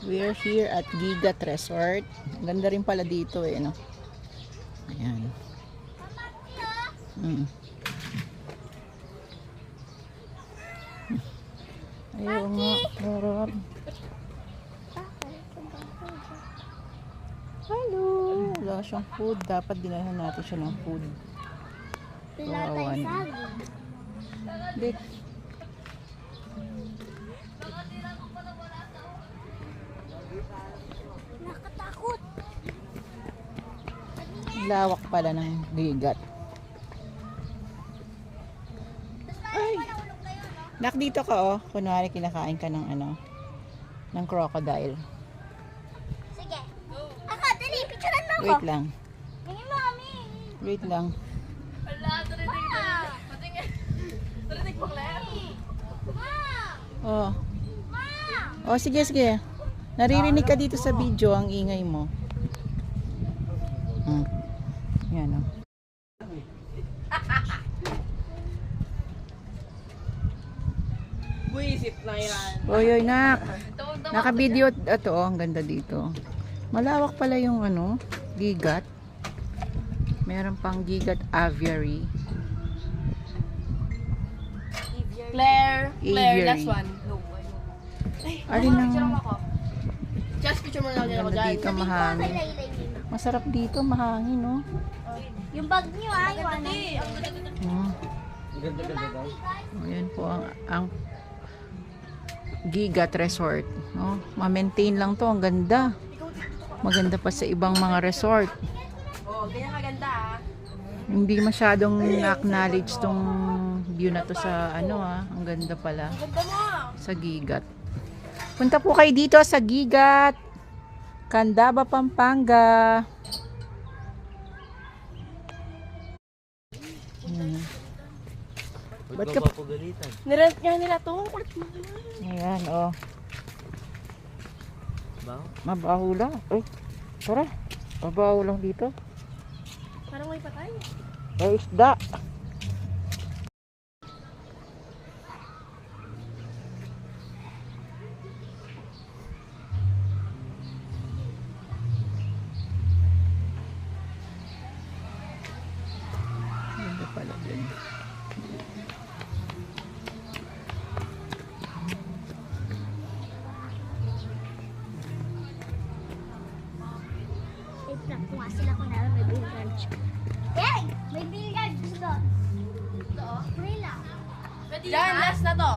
We're here at Gigat Resort. Ganda rin pala dito eh, no? Ayan. Ayaw nga. Harap. Hello. Wala siyang food. Dapat dinalhan natin siya ng food. Kawawa naman. Dik. Nakatakot. Lawak pala ng Gigat. Ay. Nak, dito ka oh. Kunwari kinakain ka ng ano, ng crocodile. Sige. Ako, dali, picturean mo ako. Wait lang. Ganyan, mami. Wait lang. Wala, tarinig na. Patingin. Tarinig mo, Claire. Oh. Ma! Oh, sige, sige. Naririnig ka dito sa video ang ingay mo. Yan oh. Buisit na yan. Oy, oy, nak. Naka-video ito, oh, ang ganda dito. Malawak pala yung ano, Gigat. Meron pang Gigat Aviary. Claire, Aviary. last one. No, ay, Alin lang. picture mo ako. Just picture mo lang din ako Ganda dyan. dito, mahangin. Masarap dito, mahangin, no? Yung bag niyo, yung ano. Ayan po ang Gigat Resort. No? Ma-maintain lang to, ang ganda. Maganda pa sa ibang mga resort. Oh, ganyan kaganda ah. Hindi masyadong na-acknowledge tong view na to sa ano ang ganda pala Ganda mo. sa Gigat. Punta po kayo dito sa Gigat, Candaba, Pampanga. Ba't ka pagalitan? Nirent nga nila to. Kulit mo. Ayan, oh. Baho? Mabaho lang. Ay, tara. Mabaho lang dito. Parang may patay. Ay, isda. Ganda pala din. Wait lang, kung nga sila kung naroon may billiard. Hey! May billiard gusto. Ito, oh. Wait lang. Diyan, last na to.